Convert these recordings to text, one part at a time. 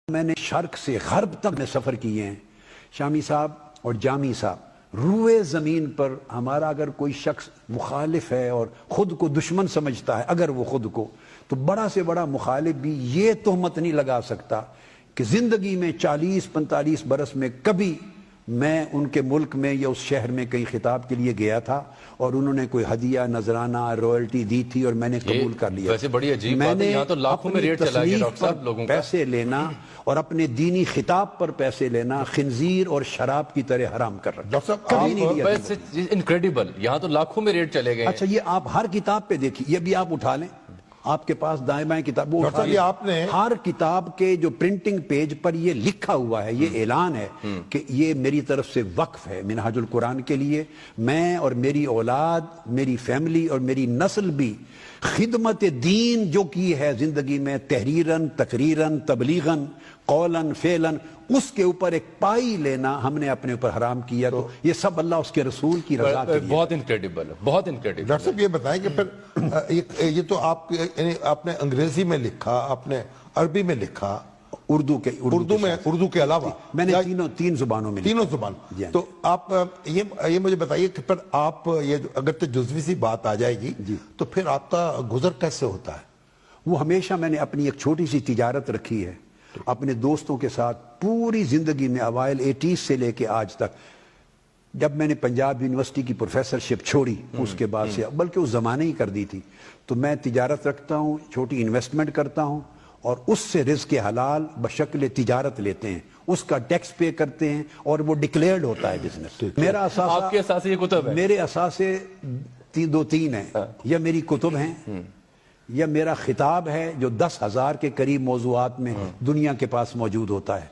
میں نے شرق سے غرب تک میں سفر کیے ہیں. شامی صاحب اور جامی صاحب، روئے زمین پر ہمارا اگر کوئی شخص مخالف ہے اور خود کو دشمن سمجھتا ہے، اگر وہ خود کو، تو بڑا سے بڑا مخالف بھی یہ تہمت نہیں لگا سکتا کہ زندگی میں 40-45 برس میں کبھی میں ان کے ملک میں یا اس شہر میں کئی خطاب کے لیے گیا تھا اور انہوں نے کوئی ہدیہ، نذرانہ، رویلٹی دی تھی اور میں نے قبول کر لیا. ویسے بڑی عجیب بات ہے، یہاں تو لاکھوں میں ریٹ چلا گیا ڈاکٹر صاحب لوگوں کا. پیسے لینا اور اپنے دینی خطاب پر پیسے لینا خنزیر اور شراب کی طرح حرام کر رکھا. ڈاکٹر صاحب کبھی نہیں لیا. انکریڈیبل، یہاں تو لاکھوں میں ریٹ چلے گئے. اچھا، یہ آپ ہر کتاب پہ دیکھیے، یہ بھی آپ اٹھا لیں، آپ کے پاس دائیں بائیں کتاب، وہ اٹھا لیں. ہر کتاب کے جو پرنٹنگ پیج پر یہ لکھا ہوا ہے، یہ اعلان ہے کہ یہ میری طرف سے وقف ہے منہاج القرآن کے لیے. میں اور میری اولاد، میری فیملی اور میری نسل بھی خدمت دین جو کی ہے زندگی میں، تحریراً، تقریراً، تبلیغاً، قولاً، فعلاً، اس کے اوپر ایک پائی لینا ہم نے اپنے اوپر حرام کیا. تو یہ سب اللہ اس کے رسول کی رضا کے لیے. بہت انکریڈیبل ہے، بہت انکریڈیبل. ڈاکٹر صاحب یہ بتائیں کہ پھر یہ تو آپ نے انگریزی میں لکھا، آپ نے عربی میں لکھا، اردو کے علاوہ میں نے تین زبانوں میں، تینوں زبان. تو آپ یہ مجھے بتائیے کہ پھر آپ یہ اگر تو جزوی سی بات آ جائے گی تو پھر آپ کا گزر کیسے ہوتا ہے؟ وہ ہمیشہ میں نے اپنی ایک چھوٹی سی تجارت رکھی ہے اپنے دوستوں کے ساتھ پوری زندگی میں، اوائل 80s سے لے کے آج تک. جب میں نے پنجاب یونیورسٹی کی پروفیسرشپ چھوڑی اس کے بعد سے، بلکہ اس زمانے ہی کر دی تھی، تو میں تجارت رکھتا ہوں، چھوٹی انویسٹمنٹ کرتا ہوں اور اس سے رزق حلال بشکل تجارت لیتے ہیں، اس کا ٹیکس پے کرتے ہیں اور وہ ڈکلیئرڈ ہوتا ہے بزنس. میرا اثاثہ، آپ کے اثاثے یہ کتب ہے؟ میرے اثاثے تین ہیں، یا میری کتب ہیں یا میرا خطاب ہے جو 10,000 کے قریب موضوعات میں دنیا کے پاس موجود ہوتا ہے،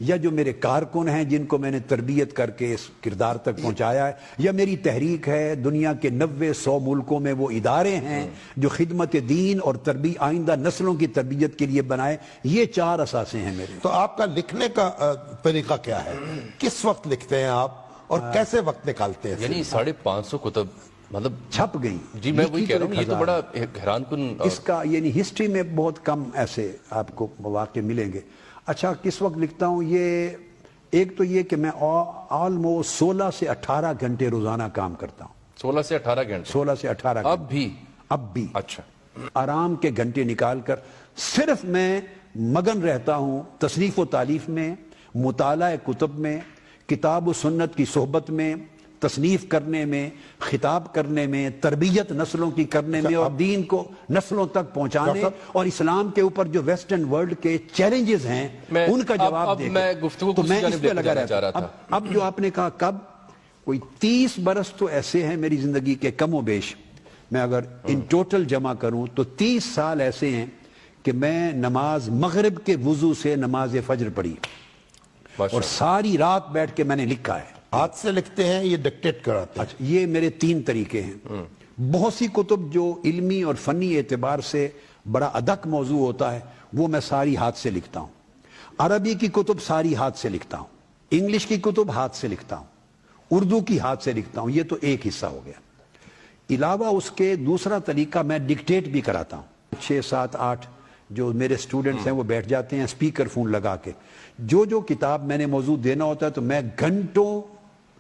یا جو میرے کارکن ہیں جن کو میں نے تربیت کر کے اس کردار تک پہنچایا ہے، یا میری تحریک ہے. دنیا کے 90-100 ملکوں میں وہ ادارے ہیں جو خدمت دین اور آئندہ نسلوں کی تربیت کے لیے بنائے. یہ 4 اثاثے ہیں میرے. تو آپ کا لکھنے کا طریقہ کیا ہے؟ کس وقت لکھتے ہیں آپ اور کیسے وقت نکالتے ہیں؟ یعنی 550 کتب مطلب چھپ گئی. جی میں وہی کہہ رہا ہوں، یہ تو بڑا حیران کن. اس کا یعنی ہسٹری میں بہت کم ایسے آپ کو مواقع ملیں گے. اچھا، کس وقت لکھتا ہوں؟ یہ ایک تو یہ کہ میں آلموسٹ 16 سے 18 گھنٹے روزانہ کام کرتا ہوں. 16 سے 18 گھنٹے؟ 16 سے 18 گھنٹے. اب بھی اچھا، آرام کے گھنٹے نکال کر صرف میں مگن رہتا ہوں تصنیف و تالیف میں، مطالعہ کتب میں، کتاب و سنت کی صحبت میں، تصنیف کرنے میں، خطاب کرنے میں، تربیت نسلوں کی کرنے میں اور دین کو نسلوں تک پہنچانے اور اسلام کے اوپر جو ویسٹرن ورلڈ کے چیلنجز ہیں ان کا جواب دے کر. تو میں اس پہ لگا رہتا ہوں. اب جو آپ نے کہا کب، کوئی 30 برس تو ایسے ہیں میری زندگی کے کم و بیش، میں اگر ان ٹوٹل جمع کروں تو 30 سال ایسے ہیں کہ میں نماز مغرب کے وضو سے نماز فجر پڑھی اور ساری رات بیٹھ کے میں نے لکھا ہے. ہاتھ سے لکھتے ہیں یہ ڈکٹیٹ کراتے ہیں؟ اچھا، یہ میرے 3 طریقے ہیں. بہت سی کتب جو علمی اور فنی اعتبار سے بڑا ادق موضوع ہوتا ہے وہ میں ساری ہاتھ سے لکھتا ہوں. عربی کی کتب ساری ہاتھ سے لکھتا ہوں، انگلش کی کتب ہاتھ سے لکھتا ہوں، اردو کی ہاتھ سے لکھتا ہوں. یہ تو ایک حصہ ہو گیا. علاوہ اس کے دوسرا طریقہ میں ڈکٹیٹ بھی کراتا ہوں. 6, 7, 8 جو میرے سٹوڈنٹس ہیں وہ بیٹھ جاتے ہیں اسپیکر فون لگا کے. جو کتاب میں نے موضوع دینا ہوتا ہے تو میں گھنٹوں،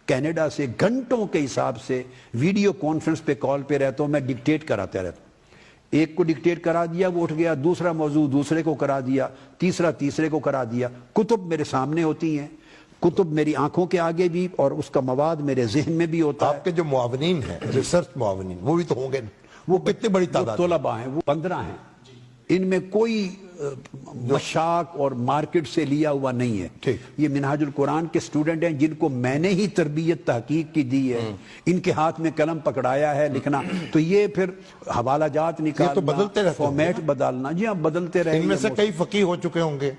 کینیڈا سے گھنٹوں کے حساب سے ویڈیو کانفرنس پہ کال پہ رہتا ہوں، میں ڈکٹیٹ کراتا رہتا ہوں. ایک کو ڈکٹیٹ کرا دیا، وہ اٹھ گیا، دوسرا موضوع دوسرے کو کرا دیا، تیسرے کو کرا دیا. کتب میرے سامنے ہوتی ہیں، کتب میری آنکھوں کے آگے بھی اور اس کا مواد میرے ذہن میں بھی ہوتا ہے. آپ کے جو معاونین ہیں، ریسرچ معاونین، وہ بھی تو ہوں گے، وہ کتنے بڑی تعداد؟ طلباء ہیں، وہ 15 ہیں. ان میں کوئی مشاق اور مارکیٹ سے لیا ہوا نہیں ہے. یہ منہاج القرآن کے سٹوڈنٹ ہیں جن کو میں نے ہی تربیت تحقیق کی دی ہے. ان کے ہاتھ میں قلم پکڑایا ہے لکھنا. تو یہ پھر حوالہ جات نکالنا، فارمیٹ بدلنا. جی ہاں، بدلتے رہے. ان میں سے کئی فقیہ ہو چکے ہوں گے،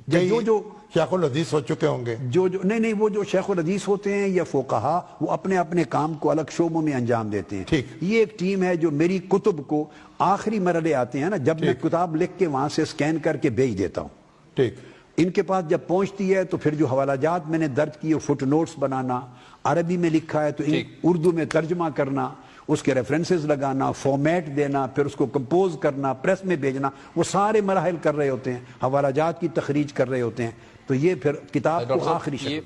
جو شیخ الحدیث ہو چکے ہوں گے. نہیں، وہ جو شیخ الحدیث ہوتے ہیں یا فقہا، وہ اپنے اپنے کام کو الگ شعبوں میں انجام دیتے ہیں. یہ ایک ٹیم ہے جو میری کتب کو آخری مرحلے آتے ہیں نا، جب میں کتاب لکھ کے وہاں سے سکین کر کے بھیج دیتا ہوں. ان کے پاس جب پہنچتی ہے تو پھر جو حوالہ جات میں نے درج کیے، فٹ نوٹس بنانا، عربی میں لکھا ہے تو اردو میں ترجمہ کرنا، اس کے ریفرنسز لگانا، فارمیٹ دینا، پھر اس کو کمپوز کرنا، پریس میں بھیجنا، وہ سارے مراحل کر رہے ہوتے ہیں، حوالہ جات کی تخریج کر رہے ہوتے ہیں، تو یہ پھر کتاب کو آخری شکل